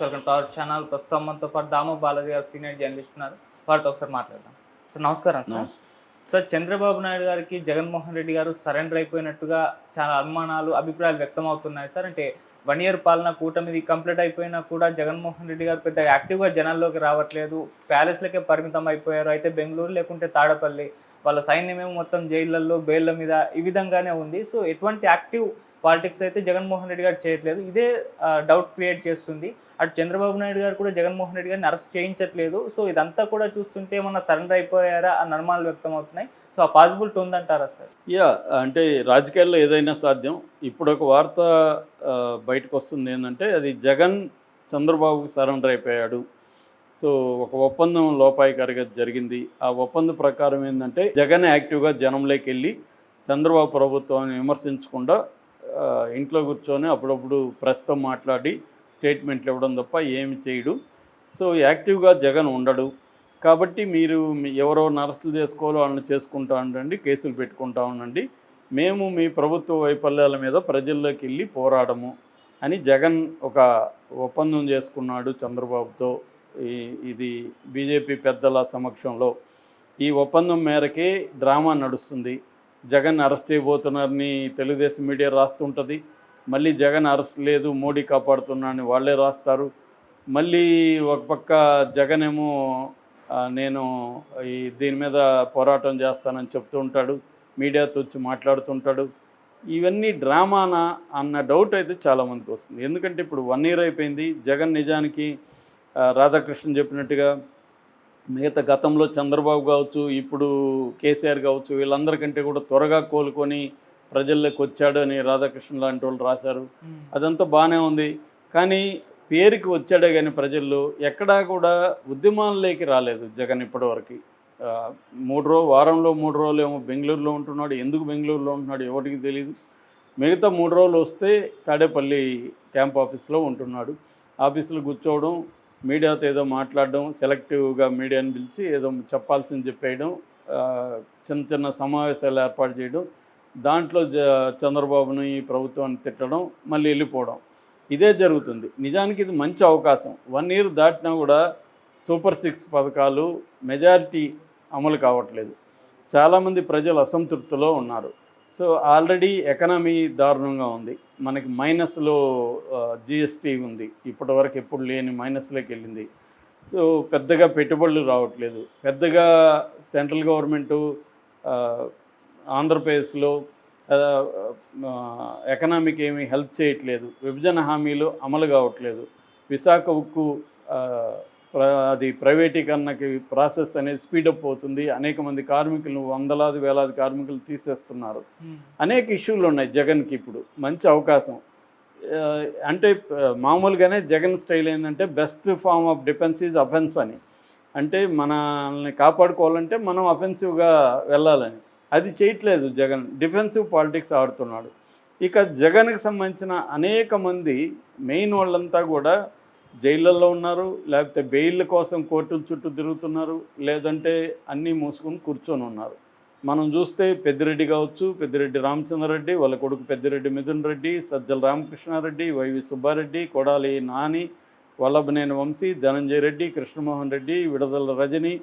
Welcome to our channel. ప్రస్తుతం మనతో పాటు దాము బాలాజీ గారు సీనియర్ జర్నలిస్ట్ ఉన్నారు. వారితో ఒకసారి మాట్లాడదాం. సార్ నమస్కారం సార్. నమస్తే. సార్, చంద్రబాబు నాయుడు గారికి జగన్మోహన్ రెడ్డి గారు సరెండర్ అయిపోయినట్టుగా చాలా అనుమానాలు, అభిప్రాయాలు వ్యక్తం అవుతున్నాయి సార్. అంటే 1 ఇయర్ పాలన కూటమిది కంప్లీట్ అయిపోయినా కూడా జగన్మోహన్ రెడ్డి గారు పెద్దగా యాక్టివ్గా జనాల్లోకి రావట్లేదు. ప్యాలెస్లకే పరిమితం అయిపోయారు. అయితే బెంగళూరు లేకుంటే తాడపల్లి, వాళ్ళ సైన్యమేమో మొత్తం జైళ్ళల్లో బెయిళ్ళ మీద ఈ విధంగానే ఉంది. సో ఎటువంటి యాక్టివ్ పాలిటిక్స్ అయితే జగన్మోహన్ రెడ్డి గారు చేయట్లేదు. ఇదే డౌట్ క్రియేట్ చేస్తుంది. అటు చంద్రబాబు నాయుడు గారు కూడా జగన్మోహన్ రెడ్డి గారిని అరెస్ట్ చేయించట్లేదు. సో ఇదంతా కూడా చూస్తుంటే ఏమన్నా సరెండర్ అయిపోయారా అన్న అనుమానాలు వ్యక్తం అవుతున్నాయి. సో ఆ పాసిబిలిటీ ఉందంటారా సార్? అంటే రాజకీయాల్లో ఏదైనా సాధ్యం. ఇప్పుడు ఒక వార్త బయటకు వస్తుంది ఏంటంటే, అది జగన్ చంద్రబాబుకి సరెండర్ అయిపోయాడు. సో ఒక ఒప్పందం లోపాయికారిగా జరిగింది. ఆ ఒప్పందం ప్రకారం ఏంటంటే, జగన్ యాక్టివ్గా జనంలోకి వెళ్ళి చంద్రబాబు ప్రభుత్వాన్ని విమర్శించకుండా ఇంట్లో కూర్చొని అప్పుడప్పుడు ప్రెస్తో మాట్లాడి స్టేట్మెంట్లు ఇవ్వడం తప్ప ఏమి చేయడు. సో యాక్టివ్గా జగన్ ఉండడు. కాబట్టి మీరు ఎవరో అరెస్టులు చేసుకోవాలో వాళ్ళని చేసుకుంటా ఉండండి, కేసులు పెట్టుకుంటా ఉండండి, మేము మీ ప్రభుత్వ వైఫల్యాల మీద ప్రజల్లోకి వెళ్ళి పోరాడము అని జగన్ ఒక ఒప్పందం చేసుకున్నాడు చంద్రబాబుతో. ఇది బీజేపీ పెద్దల సమక్షంలో ఈ ఒప్పందం మేరకే డ్రామా నడుస్తుంది. జగన్ అరెస్ట్ చేయబోతున్నారని తెలుగుదేశం మీడియా రాస్తుంటుంది. మళ్ళీ జగన్ అరెస్ట్ లేదు, మోడీ కాపాడుతున్నారని వాళ్ళే రాస్తారు. మళ్ళీ ఒక పక్క జగన్ ఏమో నేను దీని మీద పోరాటం చేస్తానని చెప్తూ ఉంటాడు, మీడియాతో వచ్చి మాట్లాడుతుంటాడు. ఇవన్నీ డ్రామానా అన్న డౌట్ అయితే చాలామందికి వస్తుంది. ఎందుకంటే ఇప్పుడు 1 ఇయర్ అయిపోయింది. జగన్ నిజానికి రాధాకృష్ణ చెప్పినట్టుగా మిగతా గతంలో చంద్రబాబు కావచ్చు, ఇప్పుడు కేసీఆర్ కావచ్చు, వీళ్ళందరికంటే కూడా త్వరగా కోలుకొని ప్రజల్లోకి వచ్చాడు అని రాధాకృష్ణ లాంటి వాళ్ళు రాశారు. అదంతా బాగానే ఉంది. కానీ పేరుకి వచ్చాడే కానీ ప్రజల్లో ఎక్కడా కూడా ఉద్యమాల్లోకి రాలేదు జగన్ ఇప్పటివరకు. వారంలో 3 రోజులు ఏమో బెంగళూరులో ఉంటున్నాడు. ఎందుకు బెంగళూరులో ఉంటున్నాడు ఎవరికి తెలియదు. మిగతా 3 రోజులు వస్తే తాడేపల్లి క్యాంప్ ఆఫీస్లో ఉంటున్నాడు. ఆఫీసులో కూర్చోవడం, మీడియాతో ఏదో మాట్లాడడం, సెలెక్టివ్గా మీడియాని పిలిచి ఏదో చెప్పాల్సింది చెప్పేయడం, చిన్న చిన్న సమావేశాలు ఏర్పాటు చేయడం, దాంట్లో చంద్రబాబుని ప్రభుత్వాన్ని తిట్టడం, మళ్ళీ వెళ్ళిపోవడం, ఇదే జరుగుతుంది. నిజానికి ఇది మంచి అవకాశం. 1 ఇయర్ దాటినా కూడా సూపర్ 6 పథకాలు మెజారిటీ అమలు కావట్లేదు. చాలామంది ప్రజలు అసంతృప్తిలో ఉన్నారు. సో ఆల్రెడీ ఎకనామీ దారుణంగా ఉంది. మనకి మైనస్లో జిఎస్టీ ఉంది. ఇప్పటివరకు ఎప్పుడు లేని మైనస్లోకి వెళ్ళింది. సో పెద్దగా పెట్టుబడులు రావట్లేదు. పెద్దగా సెంట్రల్ గవర్నమెంటు ఆంధ్రప్రదేశ్లో ఎకనామీకి ఏమీ హెల్ప్ చేయట్లేదు. విభజన హామీలు అమలు కావట్లేదు. విశాఖ ఉక్కు అది ప్రైవేటీకరణకి ప్రాసెస్ అనేది స్పీడప్ అవుతుంది. అనేక మంది కార్మికులు, వందలాది వేలాది కార్మికులు తీసేస్తున్నారు. అనేక ఇష్యూలు ఉన్నాయి జగన్కి. ఇప్పుడు మంచి అవకాశం. అంటే మామూలుగానే జగన్ స్టైల్ ఏంటంటే, best form of defence is offence అని. అంటే మనల్ని కాపాడుకోవాలంటే మనం అఫెన్సివ్గా వెళ్ళాలని. అది చేయట్లేదు జగన్. డిఫెన్సివ్ పాలిటిక్స్ ఆడుతున్నాడు. ఇక జగన్కి సంబంధించిన అనేక మంది మెయిన్ వాళ్ళంతా కూడా జైళ్ళల్లో ఉన్నారు, లేకపోతే బెయిల్ కోసం కోర్టుల చుట్టూ తిరుగుతున్నారు, లేదంటే అన్నీ మూసుకొని కూర్చొని ఉన్నారు. మనం చూస్తే పెద్దిరెడ్డి కావచ్చు, పెద్దిరెడ్డి రామచంద్రరెడ్డి, వాళ్ళ కొడుకు పెద్దిరెడ్డి మిథున్ రెడ్డి, సజ్జల రామకృష్ణారెడ్డి, వైవి సుబ్బారెడ్డి, కొడాలి నాని, వల్లభనేని వంశీ, ధనంజయ రెడ్డి, కృష్ణమోహన్ రెడ్డి, విడదల రజని,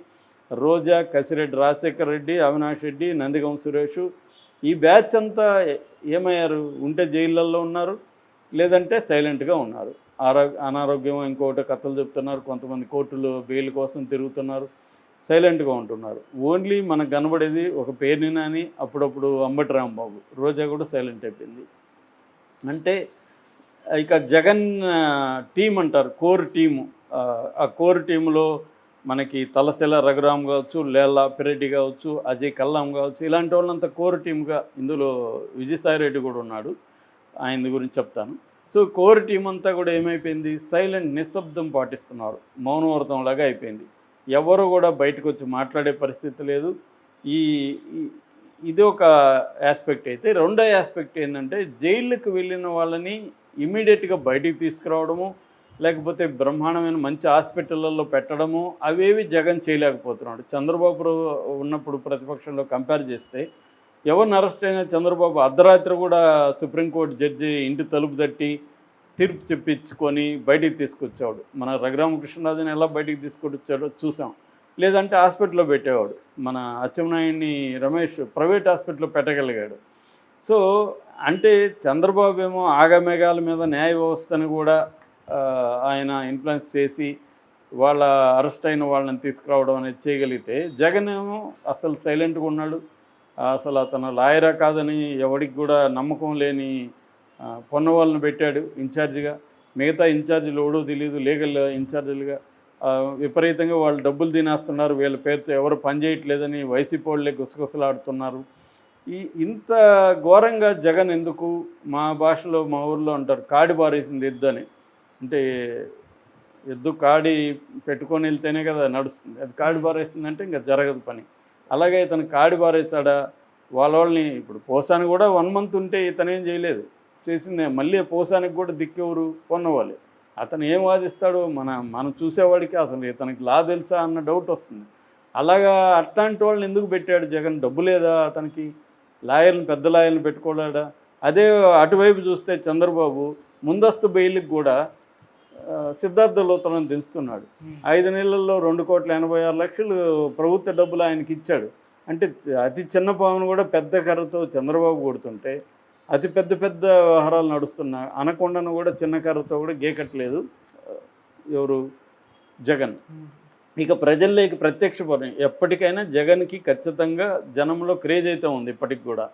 రోజా, కసిరెడ్డి రాజశేఖర్ రెడ్డి, అవినాష్ రెడ్డి, నందిగం సురేష్, ఈ బ్యాచ్ అంతా ఏమయ్యారు? ఉంటే జైళ్ళల్లో ఉన్నారు, లేదంటే సైలెంట్గా ఉన్నారు. అనారోగ్యం ఇంకొకటి కథలు చెప్తున్నారు. కొంతమంది కోర్టులో బెయిల్ కోసం తిరుగుతున్నారు, సైలెంట్గా ఉంటున్నారు. ఓన్లీ మనకు కనబడేది ఒక పేరుని నాని, అప్పుడప్పుడు అంబటి రాంబాబు. రోజా కూడా సైలెంట్ అయిపోయింది. అంటే ఇక జగన్ టీం అంటారు, కోర్ టీము. ఆ కోర్ టీంలో మనకి తలశెల రఘురామ్ కావచ్చు, లేల్లా పిరెడ్డి కావచ్చు, అజయ్ కల్లాం కావచ్చు, ఇలాంటి వాళ్ళంతా కోర్ టీమ్గా. ఇందులో విజయసాయిరెడ్డి కూడా ఉన్నాడు, ఆయన గురించి చెప్తాను. సో కోర్ టీం అంతా కూడా ఏమైపోయింది? సైలెంట్, నిశ్శబ్దం పాటిస్తున్నారు. మౌనవ్రతంలాగా అయిపోయింది. ఎవరు కూడా బయటకు వచ్చి మాట్లాడే పరిస్థితి లేదు. ఇది ఒక ఆస్పెక్ట్ అయితే, రెండో ఆస్పెక్ట్ ఏంటంటే, జైళ్ళకు వెళ్ళిన వాళ్ళని ఇమీడియట్గా బయటికి తీసుకురావడము, లేకపోతే బ్రహ్మాండమైన మంచి హాస్పిటళ్ళల్లో పెట్టడము, అవేవి జగన్ చేయలేకపోతున్నాడు. చంద్రబాబు ఉన్నప్పుడు ప్రతిపక్షంలో కంపేర్ చేస్తే ఎవరిని అరెస్ట్ అయినా చంద్రబాబు అర్ధరాత్రి కూడా సుప్రీంకోర్టు జడ్జి ఇంటి తలుపు తట్టి తీర్పు చెప్పించుకొని బయటికి తీసుకొచ్చేవాడు. మన రఘురామకృష్ణరాజుని ఎలా బయటికి తీసుకొచ్చాడో చూసాం. లేదంటే హాస్పిటల్లో పెట్టేవాడు. మన అచ్చెన్నాయుడిని రమేష్ ప్రైవేట్ హాస్పిటల్లో పెట్టగలిగాడు. సో అంటే చంద్రబాబు ఏమో ఆగమేఘాల మీద న్యాయ వ్యవస్థను కూడా ఆయన ఇన్ఫ్లుయెన్స్ చేసి వాళ్ళ అరెస్ట్ అయిన వాళ్ళని తీసుకురావడం అనేది చేయగలిగితే, జగన్ ఏమో అసలు సైలెంట్గా ఉన్నాడు. అసలు అతను లాయరా కాదని ఎవరికి కూడా నమ్మకం లేని పొన్నవాళ్ళని పెట్టాడు ఇన్ఛార్జిగా. మిగతా ఇన్ఛార్జీలు ఎవడో తెలియదు, లీగల్ ఇన్ఛార్జీలుగా విపరీతంగా వాళ్ళు డబ్బులు తినేస్తున్నారు, వీళ్ళ పేరుతో ఎవరు పనిచేయట్లేదని వైసీపీ వాళ్ళే గుసగుసలాడుతున్నారు. ఇంత ఘోరంగా జగన్ ఎందుకు, మా భాషలో మా ఊర్లో అంటారు కాడి బారేసింది ఎద్దు అని. అంటే ఎద్దు కాడి పెట్టుకొని వెళ్తేనే కదా నడుస్తుంది, అది కాడి బారేసిందంటే ఇంకా జరగదు పని. అలాగే ఇతను కాడి బారేసాడా, వాళ్ళని ఇప్పుడు పోసాని కూడా 1 month ఉంటే ఇతను ఏం చేయలేదు, చేసిందే. మళ్ళీ పోసానికి కూడా దిక్కెవరు, పొన్నవాలి. అతను ఏం వాదిస్తాడో మనం చూసేవాడికి అసలు ఇతనికి లా తెలుసా అన్న డౌట్ వస్తుంది. అలాగా అట్లాంటి వాళ్ళని ఎందుకు పెట్టాడు జగన్? డబ్బు లేదా అతనికి? లాయర్ని, పెద్ద లాయర్ని పెట్టుకోలేడా? అదే అటువైపు చూస్తే చంద్రబాబు ముందస్తు బెయిల్కి కూడా సిద్ధార్థ లూథరన్ దించుతున్నాడు. 5 నెలల్లో 2,86,00,000 ప్రభుత్వ డబ్బులు ఆయనకి ఇచ్చాడు. అంటే అతి చిన్న పామును కూడా పెద్ద కర్రతో చంద్రబాబు కొడుతుంటే, అతి పెద్ద పెద్ద వ్యవహారాలు నడుస్తున్నా అనకొండను కూడా చిన్న కర్రతో కూడా గేకట్లేదు ఎవరు, జగన్. ఇక ప్రజల్లోకి ప్రత్యక్ష పని ఎప్పటికైనా జగన్కి ఖచ్చితంగా జనంలో క్రేజ్ అయితే ఉంది. ఇప్పటికి కూడా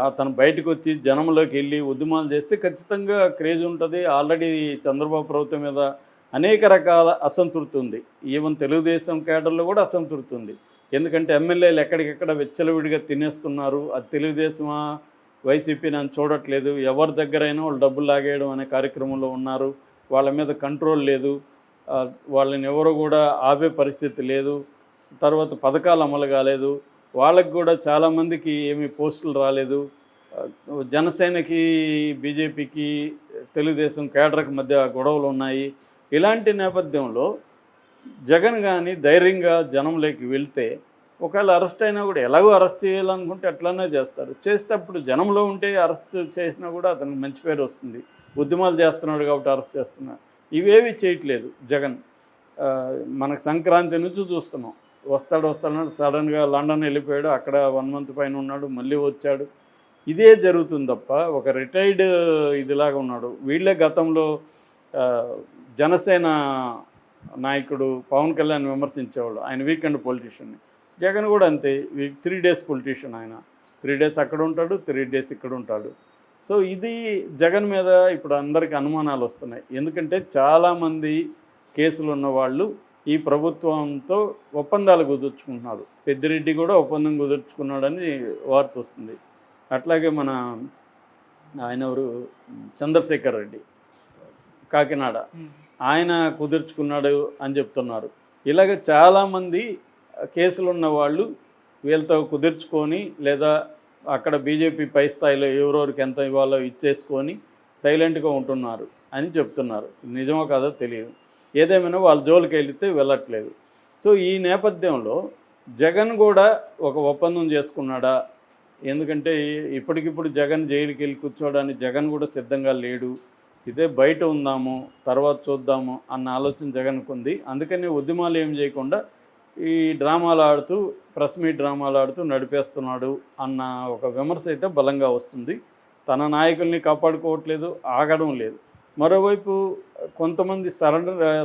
అతను బయటకు వచ్చి జనంలోకి వెళ్ళి ఉద్యమాలు చేస్తే ఖచ్చితంగా క్రేజ్ ఉంటుంది. ఆల్రెడీ చంద్రబాబు ప్రభుత్వం మీద అనేక రకాల అసంతృప్తి ఉంది. ఈవెన్ తెలుగుదేశం కేడర్లో కూడా అసంతృప్తి ఉంది. ఎందుకంటే ఎమ్మెల్యేలు ఎక్కడికెక్కడ విచ్చలవిడిగా తినేస్తున్నారు. అది తెలుగుదేశమా వైసీపీ నన్ను చూడట్లేదు, ఎవరి దగ్గరైనా వాళ్ళు డబ్బులు లాగేయడం అనే కార్యక్రమంలో ఉన్నారు. వాళ్ళ మీద కంట్రోల్ లేదు, వాళ్ళని ఎవరు కూడా ఆపే పరిస్థితి లేదు. తర్వాత పథకాలు అమలు కాలేదు. వాళ్ళకి కూడా చాలామందికి ఏమీ పోస్టులు రాలేదు. జనసేనకి బీజేపీకి తెలుగుదేశం కేడర్కి మధ్య గొడవలు ఉన్నాయి. ఇలాంటి నేపథ్యంలో జగన్ కానీ ధైర్యంగా జనంలోకి వెళ్తే, ఒకవేళ అరెస్ట్ అయినా కూడా ఎలాగో అరెస్ట్ చేయాలనుకుంటే అట్లనే చేస్తారు. చేస్తే అప్పుడు జనంలో ఉంటే అరెస్ట్ చేసినా కూడా అతనికి మంచి పేరు వస్తుంది. ఉద్యమాలు చేస్తున్నాడు కాబట్టి అరెస్ట్ చేస్తున్నాడు. ఇవేవి చేయట్లేదు జగన్. మనకు సంక్రాంతి నుంచి చూస్తున్నాం, వస్తాడు సడన్గా లండన్ వెళ్ళిపోయాడు, అక్కడ 1 month పైన ఉన్నాడు, మళ్ళీ వచ్చాడు. ఇదే జరుగుతుంది తప్ప ఒక రిటైర్డ్ ఇదిలాగా ఉన్నాడు. వీళ్ళే గతంలో జనసేన నాయకుడు పవన్ కళ్యాణ్ విమర్శించేవాళ్ళు, ఆయన వీకెండ్ పొలిటీషియన్ని. జగన్ కూడా అంతే, 3 days పొలిటీషియన్. ఆయన 3 days అక్కడ ఉంటాడు, 3 days ఇక్కడ ఉంటాడు. సో ఇది జగన్ మీద ఇప్పుడు అందరికీ అనుమానాలు వస్తున్నాయి. ఎందుకంటే చాలామంది కేసులు ఉన్నవాళ్ళు ఈ ప్రభుత్వంతో ఒప్పందాలు కుదుర్చుకుంటున్నారు. పెద్దిరెడ్డి కూడా ఒప్పందం కుదుర్చుకున్నాడని వార్త వస్తుంది. అట్లాగే మన ఆయన ఎవరు, చంద్రశేఖర్ రెడ్డి కాకినాడ, ఆయన కుదుర్చుకున్నాడు అని చెప్తున్నారు. ఇలాగ చాలామంది కేసులు ఉన్న వాళ్ళు వీళ్ళతో కుదుర్చుకొని, లేదా అక్కడ బీజేపీ పై స్థాయిలో ఎవరెవరికి ఎంత ఇవ్వాలో ఇచ్చేసుకొని సైలెంట్గా ఉంటున్నారు అని చెప్తున్నారు. నిజమో కాదో తెలియదు. ఏదేమైనా వాళ్ళ జోలికి వెళితే వెళ్ళట్లేదు. సో ఈ నేపథ్యంలో జగన్ కూడా ఒక ఒప్పందం చేసుకున్నాడా? ఎందుకంటే ఇప్పటికిప్పుడు జగన్ జైలుకి వెళ్ళి కూర్చోవడానికి జగన్ కూడా సిద్ధంగా లేడు. ఇదే బయట ఉందాము, తర్వాత చూద్దాము అన్న ఆలోచన జగన్కు ఉంది. అందుకని ఉద్యమాలు ఏం చేయకుండా ఈ డ్రామాలు ఆడుతూ, ప్రెస్ మీట్ డ్రామాలు ఆడుతూ నడిపేస్తున్నాడు అన్న ఒక విమర్శ అయితే బలంగా వస్తుంది. తన నాయకుల్ని కాపాడుకోవట్లేదు, ఆగడం లేదు. మరోవైపు కొంతమంది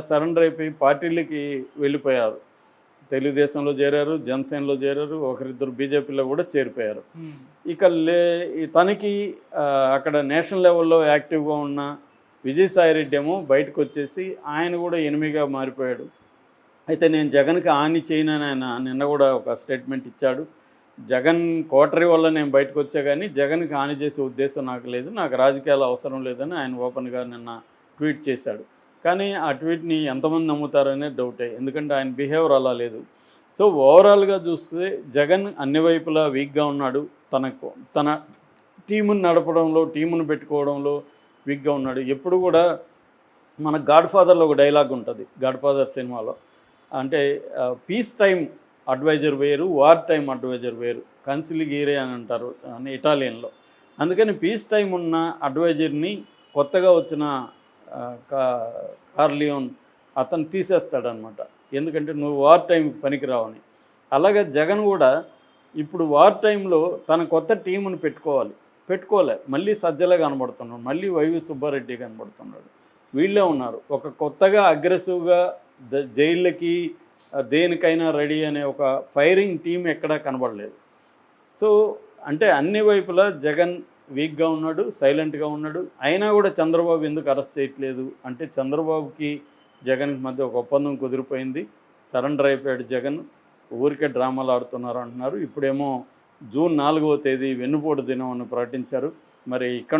సరెండర్ అయిపోయి పార్టీలకి వెళ్ళిపోయారు. తెలుగుదేశంలో చేరారు, జనసేనలో చేరారు, ఒకరిద్దరు బీజేపీలో కూడా చేరిపోయారు. ఇక తనకి అక్కడ నేషనల్ లెవెల్లో యాక్టివ్గా ఉన్న విజయసాయిరెడ్డి ఏమో బయటకు వచ్చేసి ఆయన కూడా ఎనిమిగా మారిపోయాడు. అయితే నేను జగన్కి హాని చేయనని ఆయన నిన్న కూడా ఒక స్టేట్మెంట్ ఇచ్చాడు. జగన్ కోటరీ వల్ల నేను బయటకు వచ్చా, కానీ జగన్కి హాని చేసే ఉద్దేశం నాకు లేదు, నాకు రాజకీయాలు అవసరం లేదని ఆయన ఓపెన్గా నిన్న ట్వీట్ చేశాడు. కానీ ఆ ట్వీట్ని ఎంతమంది నమ్ముతారనే డౌటే, ఎందుకంటే ఆయన బిహేవియర్ అలా లేదు. సో ఓవరాల్గా చూస్తే జగన్ అన్ని వైపులా వీక్గా ఉన్నాడు. తన టీమును నడపడంలో, టీమును పెట్టుకోవడంలో వీక్గా ఉన్నాడు. ఎప్పుడు కూడా మన గాడ్ ఫాదర్లో ఒక డైలాగ్ ఉంటుంది, గాడ్ ఫాదర్ సినిమాలో. అంటే పీస్ టైం అడ్వైజర్ వేరు, వార్ టైం అడ్వైజర్ వేరు, కన్సిలిగీరే అని అంటారు అని ఇటాలియన్లో. అందుకని పీస్ టైం ఉన్న అడ్వైజర్ని కొత్తగా వచ్చిన కార్లియోన్ అతను తీసేస్తాడనమాట. ఎందుకంటే నువ్వు వార్ టైంకి పనికిరావని. అలాగే జగన్ కూడా ఇప్పుడు వార్ టైంలో తన కొత్త టీముని పెట్టుకోలే. మళ్ళీ సజ్జలే కనబడుతున్నాడు, మళ్ళీ వైవి సుబ్బారెడ్డి కనబడుతున్నాడు, వీళ్ళే ఉన్నారు. ఒక కొత్తగా అగ్రెసివ్గా జైళ్ళకి దేనికైనా రెడీ అనే ఒక ఫైరింగ్ టీం ఎక్కడా కనబడలేదు. సో అంటే అన్ని వైపులా జగన్ వీక్గా ఉన్నాడు, సైలెంట్గా ఉన్నాడు. అయినా కూడా చంద్రబాబు ఎందుకు అరెస్ట్ చేయట్లేదు అంటే చంద్రబాబుకి జగన్కి మధ్య ఒక ఒప్పందం కుదిరిపోయింది. సరెండర్ అయిపోయాడు జగన్. ఊరికే డ్రామాలు ఆడుతున్నారు అంటున్నారు. ఇప్పుడేమో జూన్ 4వ తేదీ వెన్నుపోటు దినం అని ప్రకటించారు. మరి ఇక్కడ